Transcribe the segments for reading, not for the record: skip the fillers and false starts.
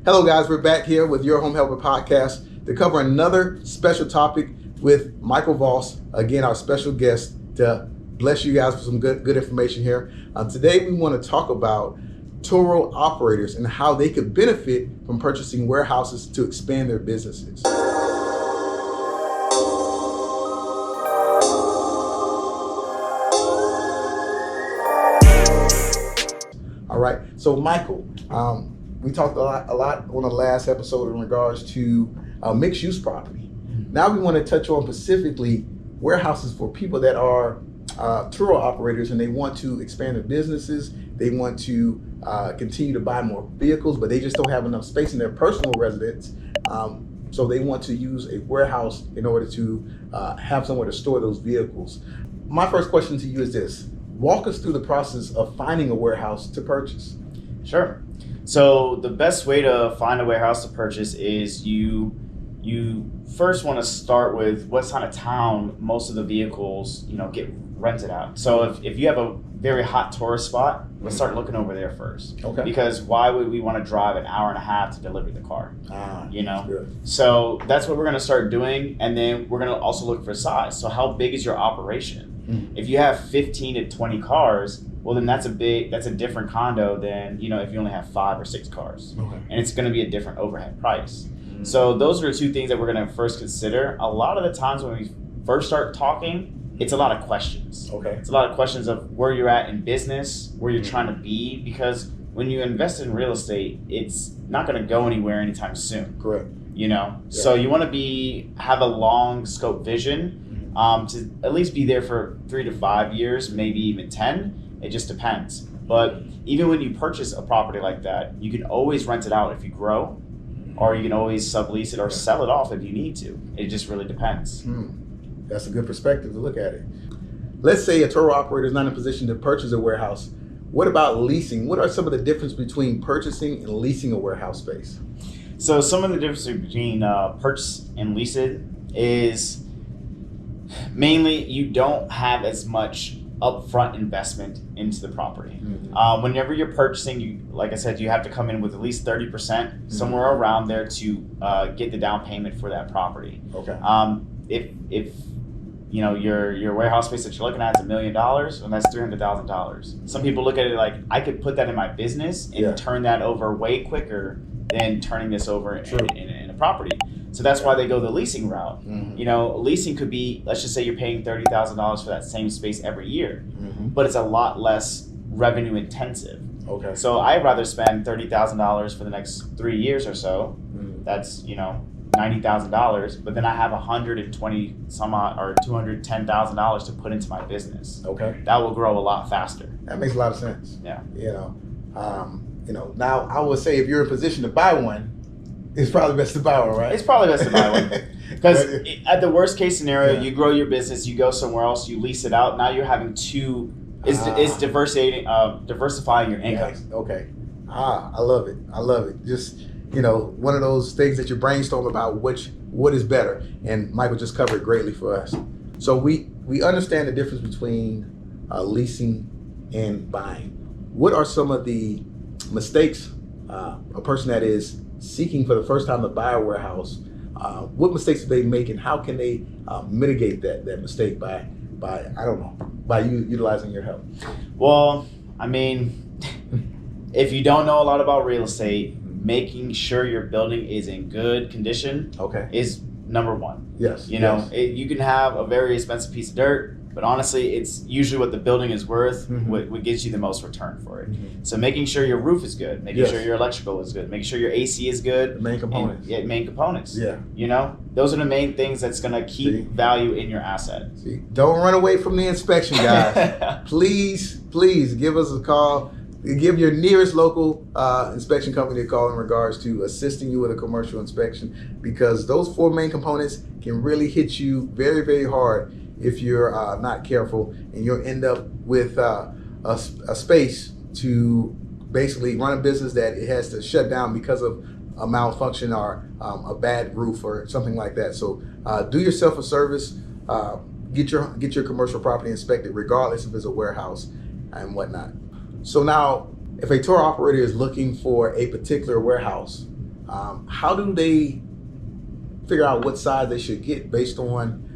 Hello guys, we're back here with Your Home Helper podcast to cover another special topic with Michael Voss, again our special guest, to bless you guys with some good information here. Today we want to talk about Turo operators and how they could benefit from purchasing warehouses to expand their businesses. All right, so Michael, we talked a lot on the last episode in regards to mixed-use property. Now we want to touch on specifically warehouses for people that are Turo operators and they want to expand their businesses. They want to continue to buy more vehicles, but they just don't have enough space in their personal residence. So they want to use a warehouse in order to have somewhere to store those vehicles. My first question to you is this. Walk us through the process of finding a warehouse to purchase. Sure. So the best way to find a warehouse to purchase is you first want to start with what side of town most of the vehicles get rented out. So if you have a very hot tourist spot, let's start looking over there first. Okay. Because why would we want to drive an hour and a half to deliver the car? Good. So that's what we're going to start doing, and then we're going to also look for size. So how big is your operation? If you have 15 to 20 cars, well then that's a different condo than if you only have 5 or 6 cars. Okay. And it's going to be a different overhead price. So those are the two things that we're going to first consider. A lot of the times when we first start talking, it's a lot of questions. Okay. It's a lot of questions of where you're at in business, where you're trying to be, because when you invest in real estate, it's not going to go anywhere anytime soon. Correct. So you want to have a long scope vision. To at least be there for 3 to 5 years, maybe even 10. It just depends. But even when you purchase a property like that, you can always rent it out if you grow, or you can always sublease it or sell it off if you need to. It just really depends. That's a good perspective to look at it. Let's say a Turo operator is not in a position to purchase a warehouse. What about leasing? What are some of the differences between purchasing and leasing a warehouse space? So some of the differences between purchase and lease it is mainly you don't have as much upfront investment into the property. Whenever you're purchasing, like I said, you have to come in with at least 30%, somewhere around there, to get the down payment for that property. Okay. If your warehouse space that you're looking at is $1 million, well, that's $300,000. Some people look at it like, I could put that in my business and turn that over way quicker than turning this over in a property. So that's why they go the leasing route. Leasing could be, let's just say you're paying $30,000 for that same space every year, but it's a lot less revenue intensive. Okay. So I'd rather spend $30,000 for the next 3 years or so. That's $90,000, but then I have $120 some odd or $210,000 to put into my business. Okay. That will grow a lot faster. That makes a lot of sense. Yeah. Now I would say if you're in a position to buy one, it's probably best to buy one, right? It's probably best to buy one. Because at the worst case scenario, you grow your business, you go somewhere else, you lease it out. Now you're having it's diversifying your income. Yes. Okay. I love it. Just, one of those things that you brainstorm about what is better. And Michael just covered it greatly for us. So we understand the difference between leasing and buying. What are some of the mistakes a person that is seeking for the first time to buy a warehouse, what mistakes do they make, and how can they mitigate that mistake by utilizing your help? Well, if you don't know a lot about real estate, making sure your building is in good condition is number one. Yes. You can have a very expensive piece of dirt, but honestly, it's usually what the building is worth, what gives you the most return for it. So making sure your roof is good, making sure your electrical is good, making sure your AC is good. The main components. Main components. Yeah. Those are the main things that's going to keep value in your asset. Don't run away from the inspection, guys. Please give us a call. Give your nearest local inspection company a call in regards to assisting you with a commercial inspection, because those 4 main components can really hit you very, very hard if you're not careful, and you'll end up with a space to basically run a business that it has to shut down because of a malfunction or a bad roof or something like that. So do yourself a service, get your commercial property inspected, regardless if it's a warehouse and whatnot. So now, if a tour operator is looking for a particular warehouse, how do they figure out what size they should get based on,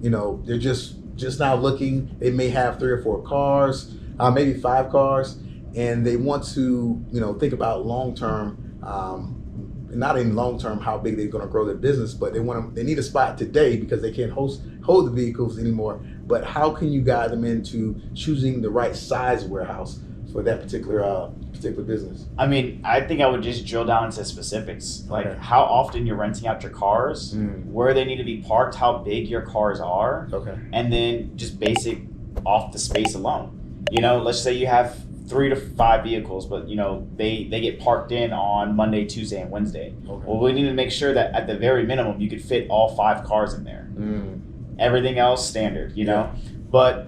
they're just now looking, they may have 3 or 4 cars, maybe 5 cars, and they want to, think about long-term, not in long-term how big they're going to grow their business, but they need a spot today because they can't hold the vehicles anymore. But how can you guide them into choosing the right size warehouse for that particular business? I mean, I think I would just drill down into specifics, like how often you're renting out your cars, where they need to be parked, how big your cars are, and then just basic off the space alone. Let's say you have 3 to 5 vehicles, but they get parked in on Monday, Tuesday, and Wednesday. Well, we need to make sure that at the very minimum you could fit all 5 cars in there. Everything else standard, but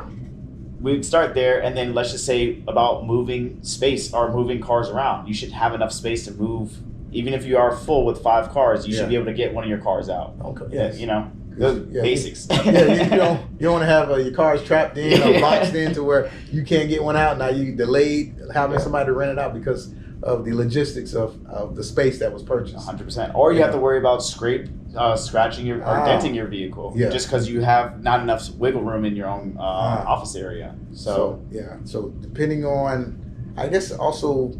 we'd start there, and then let's just say about moving space or moving cars around. You should have enough space to move. Even if you are full with 5 cars, you should be able to get one of your cars out. Yes. Basics. You don't want to have your cars trapped in or boxed in to where you can't get one out. Now you delayed having somebody to rent it out because of the logistics of the space that was purchased. 100%. Or you have to worry about scratching or denting your vehicle just because you have not enough wiggle room in your own office area. So depending on, I guess also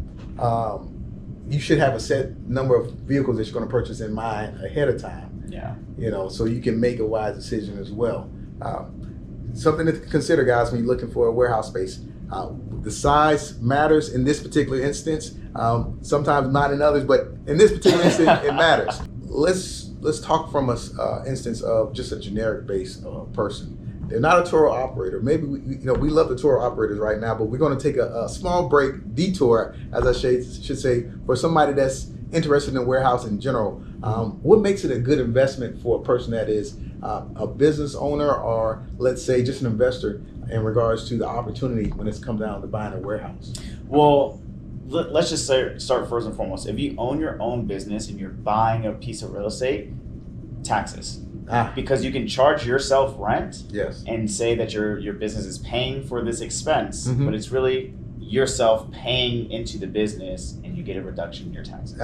you should have a set number of vehicles that you're going to purchase in mind ahead of time. So you can make a wise decision as well. Something to consider, guys, when you're looking for a warehouse space. The size matters in this particular instance, sometimes not in others, but in this particular instance, it matters. Let's talk from a instance of just a generic base person. They're not a Turo operator. Maybe we love the Turo operators right now, but we're going to take a small detour, as I should say, for somebody that's interested in warehouse in general. What makes it a good investment for a person that is a business owner, or let's say just an investor, in regards to the opportunity when it's come down to buying a warehouse? Well, let's just start first and foremost. If you own your own business and you're buying a piece of real estate, taxes. Because you can charge yourself rent and say that your business is paying for this expense, but it's really yourself paying into the business, and you get a reduction in your taxes.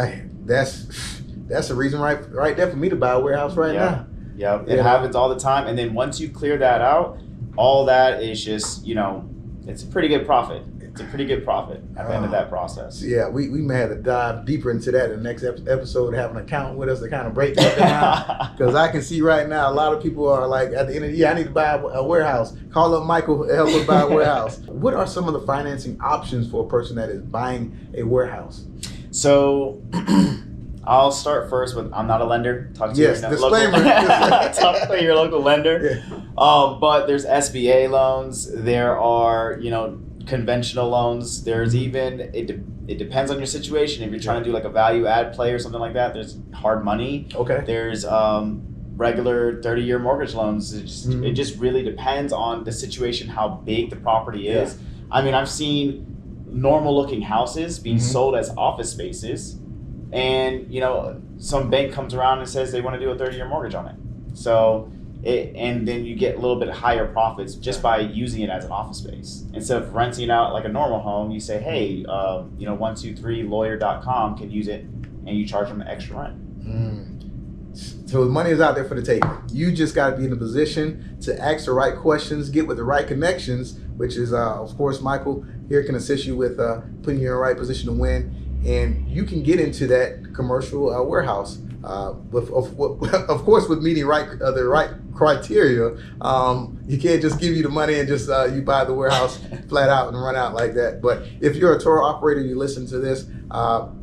That's a reason right there for me to buy a warehouse now. It happens all the time. And then once you clear that out, all that is just, it's a pretty good profit. It's a pretty good profit at the end of that process. Yeah, we may have to dive deeper into that in the next episode, have an accountant with us to kind of break that down. Because I can see right now a lot of people are like, at the end of the year, I need to buy a warehouse. Call up Michael to help us buy a warehouse. What are some of the financing options for a person that is buying a warehouse? So I'll start first with, I'm not a lender. Talk to talk to your local lender. But there's SBA loans. There are, conventional loans. There's even, it depends on your situation. If you're trying to do like a value add play or something like that, there's hard money. There's regular 30-year mortgage loans. It just really depends on the situation, how big the property is. I mean, I've seen normal looking houses being sold as office spaces, and some bank comes around and says they want to do a 30-year mortgage on it. So and then you get a little bit higher profits just by using it as an office space. Instead of renting it out like a normal home, you say, hey, 123lawyer.com can use it, and you charge them an extra rent. So the money is out there for the taking. You just got to be in a position to ask the right questions, get with the right connections, which is, of course, Michael here can assist you with putting you in the right position to win. And you can get into that commercial warehouse, of course, with meeting the right criteria. You can't just give you the money and just you buy the warehouse flat out and run out like that. But if you're a Turo operator, you listen to this,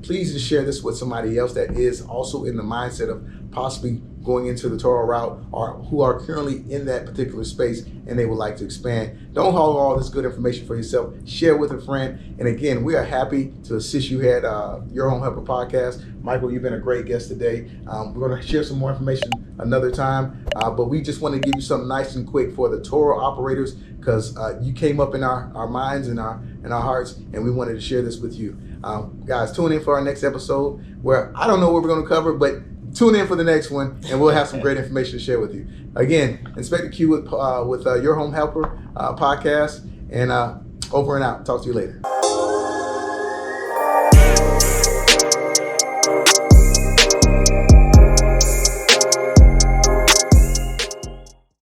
please just share this with somebody else that is also in the mindset of possibly going into the Turo route, or who are currently in that particular space and they would like to expand. Don't hold all this good information for yourself. Share with a friend. And again, we are happy to assist you here at Your Home Helper Podcast. Michael, you've been a great guest today. We're going to share some more information another time, but we just want to give you something nice and quick for the Turo operators, because you came up in our minds and our hearts, and we wanted to share this with you. Guys, tune in for our next episode, where I don't know what we're going to cover, but tune in for the next one, and we'll have some great information to share with you. Again, Inspector Q with Your Home Helper Podcast, and over and out. Talk to you later.